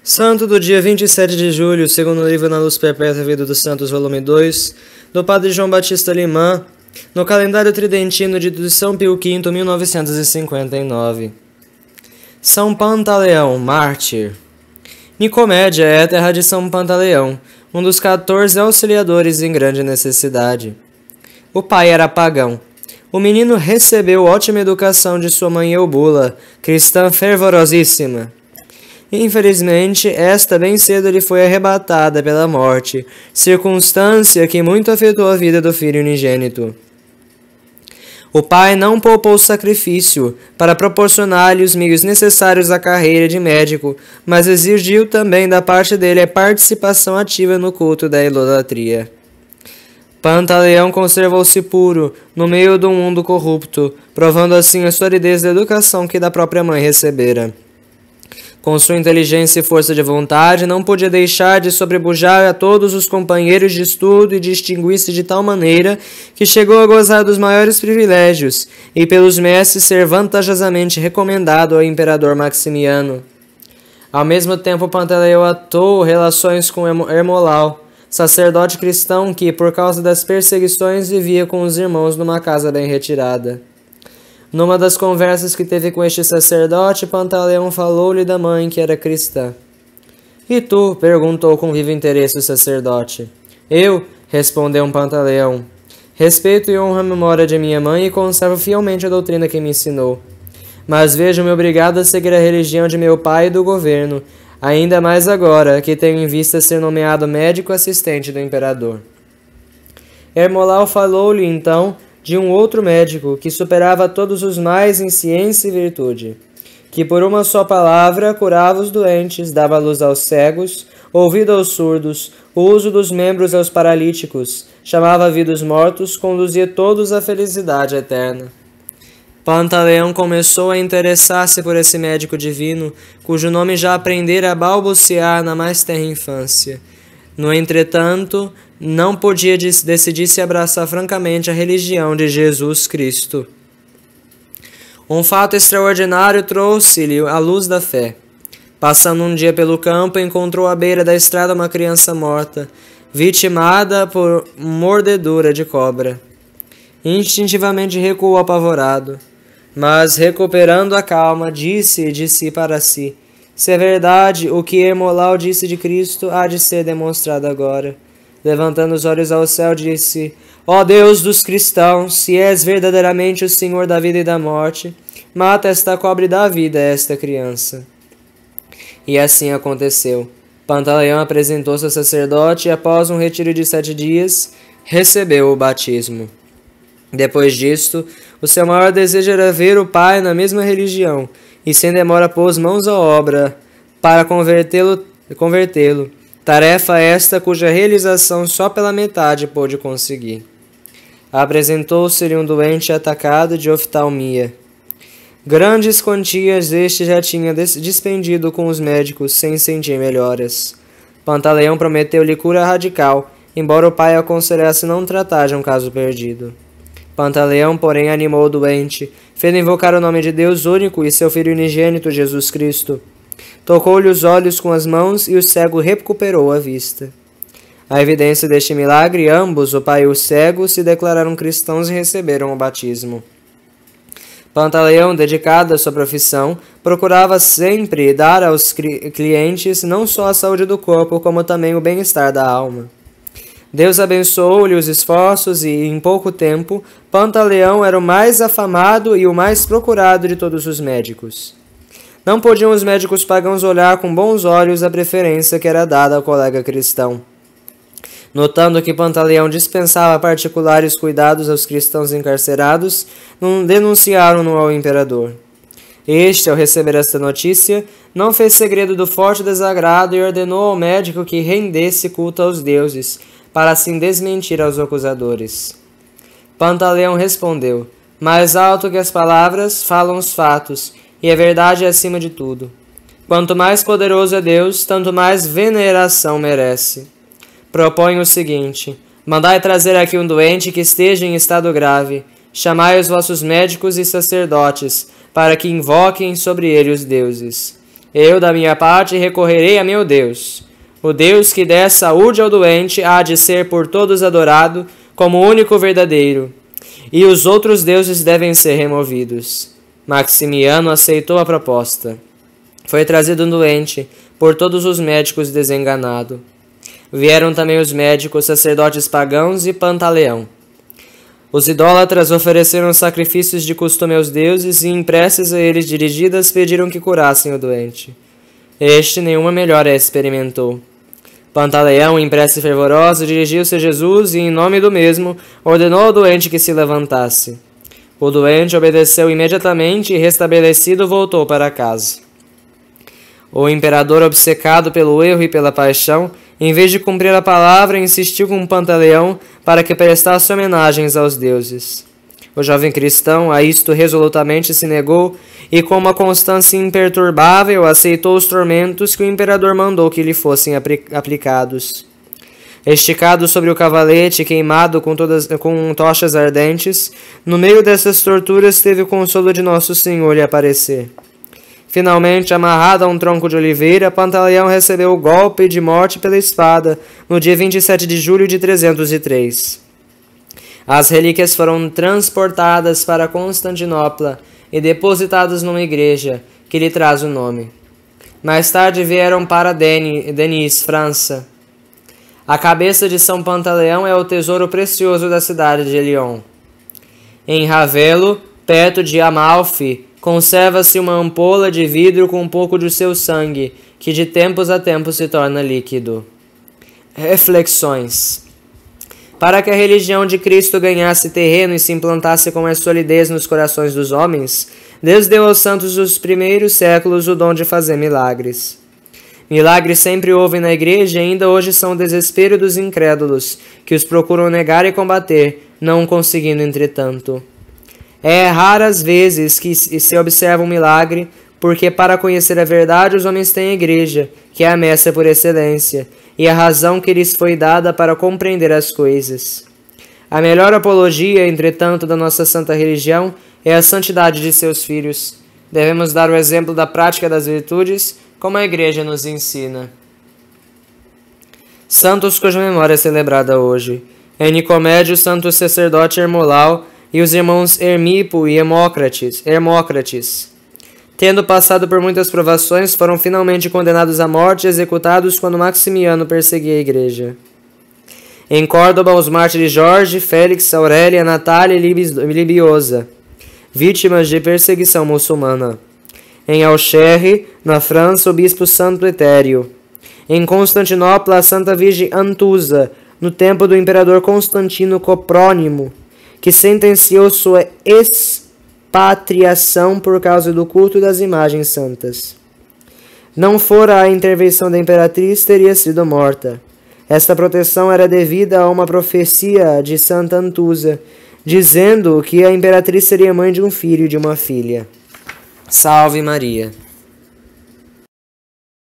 Santo do dia 27 de julho, segundo o livro Na Luz Perpétua, Vida dos Santos, volume 2, do Padre João Batista Limã, no calendário tridentino de São Pio V, 1959. São Pantaleão, mártir. Nicomédia é a terra de São Pantaleão, um dos 14 auxiliadores em grande necessidade. O pai era pagão. O menino recebeu ótima educação de sua mãe Eubula, cristã fervorosíssima. Infelizmente, esta bem cedo lhe foi arrebatada pela morte, circunstância que muito afetou a vida do filho unigênito. O pai não poupou sacrifício para proporcionar-lhe os meios necessários à carreira de médico, mas exigiu também da parte dele a participação ativa no culto da idolatria. Pantaleão conservou-se puro, no meio do mundo corrupto, provando assim a solidez da educação que da própria mãe recebera. Com sua inteligência e força de vontade, não podia deixar de sobrepujar a todos os companheiros de estudo e distinguir-se de tal maneira que chegou a gozar dos maiores privilégios e pelos mestres ser vantajosamente recomendado ao imperador Maximiano. Ao mesmo tempo, Pantaleão atou relações com Hermolau, sacerdote cristão que, por causa das perseguições, vivia com os irmãos numa casa bem retirada. Numa das conversas que teve com este sacerdote, Pantaleão falou-lhe da mãe, que era cristã. E tu? Perguntou com vivo interesse o sacerdote. Eu? Respondeu Pantaleão. Respeito e honro a memória de minha mãe e conservo fielmente a doutrina que me ensinou. Mas vejo-me obrigado a seguir a religião de meu pai e do governo, ainda mais agora que tenho em vista ser nomeado médico assistente do imperador. Hermolau falou-lhe, então, de um outro médico que superava todos os mais em ciência e virtude, que por uma só palavra curava os doentes, dava luz aos cegos, ouvido aos surdos, o uso dos membros aos paralíticos, chamava a vida os mortos, conduzia todos à felicidade eterna. Pantaleão começou a interessar-se por esse médico divino, cujo nome já aprendera a balbuciar na mais tenra infância. No entretanto, não podia decidir-se abraçar francamente a religião de Jesus Cristo. Um fato extraordinário trouxe-lhe a luz da fé. Passando um dia pelo campo, encontrou à beira da estrada uma criança morta, vitimada por mordedura de cobra. Instintivamente recuou apavorado, mas, recuperando a calma, disse de si para si: se é verdade, o que Hermolau disse de Cristo há de ser demonstrado agora. Levantando os olhos ao céu, disse: ó Deus dos cristãos, se és verdadeiramente o Senhor da vida e da morte, mata esta cobra e dá vida a esta criança. E assim aconteceu. Pantaleão apresentou-se ao sacerdote e, após um retiro de 7 dias, recebeu o batismo. Depois disto, o seu maior desejo era ver o pai na mesma religião, e sem demora pôs mãos à obra para convertê-lo, tarefa esta cuja realização só pela metade pôde conseguir. Apresentou-se-lhe um doente atacado de oftalmia. Grandes quantias este já tinha despendido com os médicos sem sentir melhoras. Pantaleão prometeu-lhe cura radical, embora o pai aconselhasse não tratar de um caso perdido. Pantaleão, porém, animou o doente, fez invocar o nome de Deus único e seu Filho unigênito, Jesus Cristo. Tocou-lhe os olhos com as mãos e o cego recuperou a vista. À evidência deste milagre, ambos, o pai e o cego, se declararam cristãos e receberam o batismo. Pantaleão, dedicado à sua profissão, procurava sempre dar aos clientes não só a saúde do corpo, como também o bem-estar da alma. Deus abençoou-lhe os esforços e, em pouco tempo, Pantaleão era o mais afamado e o mais procurado de todos os médicos. Não podiam os médicos pagãos olhar com bons olhos a preferência que era dada ao colega cristão. Notando que Pantaleão dispensava particulares cuidados aos cristãos encarcerados, denunciaram-no ao imperador. Este, ao receber esta notícia, não fez segredo do forte desagrado e ordenou ao médico que rendesse culto aos deuses, para assim desmentir aos acusadores. Pantaleão respondeu: mais alto que as palavras falam os fatos, e a verdade é acima de tudo. Quanto mais poderoso é Deus, tanto mais veneração merece. Proponho o seguinte: mandai trazer aqui um doente que esteja em estado grave, chamai os vossos médicos e sacerdotes, para que invoquem sobre ele os deuses. Eu, da minha parte, recorrerei a meu Deus. O Deus que der saúde ao doente há de ser por todos adorado como o único verdadeiro, e os outros deuses devem ser removidos. Maximiano aceitou a proposta. Foi trazido um doente por todos os médicos desenganado. Vieram também os médicos, sacerdotes pagãos e Pantaleão. Os idólatras ofereceram sacrifícios de costume aos deuses e em preces a eles dirigidas pediram que curassem o doente. Este nenhuma melhora experimentou. Pantaleão, em prece fervorosa, dirigiu-se a Jesus e, em nome do mesmo, ordenou ao doente que se levantasse. O doente obedeceu imediatamente e, restabelecido, voltou para casa. O imperador, obcecado pelo erro e pela paixão, em vez de cumprir a palavra, insistiu com Pantaleão para que prestasse homenagens aos deuses. O jovem cristão a isto resolutamente se negou e, com uma constância imperturbável, aceitou os tormentos que o imperador mandou que lhe fossem aplicados. Esticado sobre o cavalete, queimado com tochas ardentes, no meio dessas torturas teve o consolo de Nosso Senhor lhe aparecer. Finalmente, amarrado a um tronco de oliveira, Pantaleão recebeu o golpe de morte pela espada no dia 27 de julho de 303. As relíquias foram transportadas para Constantinopla e depositadas numa igreja que lhe traz o nome. Mais tarde vieram para Denis, França. A cabeça de São Pantaleão é o tesouro precioso da cidade de Lyon. Em Ravelo, perto de Amalfi, conserva-se uma ampola de vidro com um pouco de seu sangue, que de tempos a tempos se torna líquido. Reflexões. Para que a religião de Cristo ganhasse terreno e se implantasse com mais solidez nos corações dos homens, Deus deu aos santos dos primeiros séculos o dom de fazer milagres. Milagres sempre houve na igreja e ainda hoje são o desespero dos incrédulos, que os procuram negar e combater, não conseguindo entretanto. É raras vezes que se observa um milagre, porque para conhecer a verdade os homens têm a igreja, que é a mestra por excelência, e a razão que lhes foi dada para compreender as coisas. A melhor apologia, entretanto, da nossa santa religião é a santidade de seus filhos. Devemos dar o exemplo da prática das virtudes, como a igreja nos ensina. Santos cuja memória é celebrada hoje. Em Nicomédio, santo sacerdote Hermolau, e os irmãos Hermipo e Hermócrates. Tendo passado por muitas provações, foram finalmente condenados à morte e executados quando Maximiano perseguia a igreja. Em Córdoba, os mártires Jorge, Félix, Aurélia, Natália e Libiosa, vítimas de perseguição muçulmana. Em Auxerre, na França, o bispo Santo Etério. Em Constantinopla, a Santa Virgem Antusa, no tempo do imperador Constantino Coprônimo, que sentenciou sua expatriação por causa do culto das imagens santas. Não fora a intervenção da imperatriz, teria sido morta. Esta proteção era devida a uma profecia de Santa Antusa, dizendo que a imperatriz seria mãe de um filho e de uma filha. Salve Maria!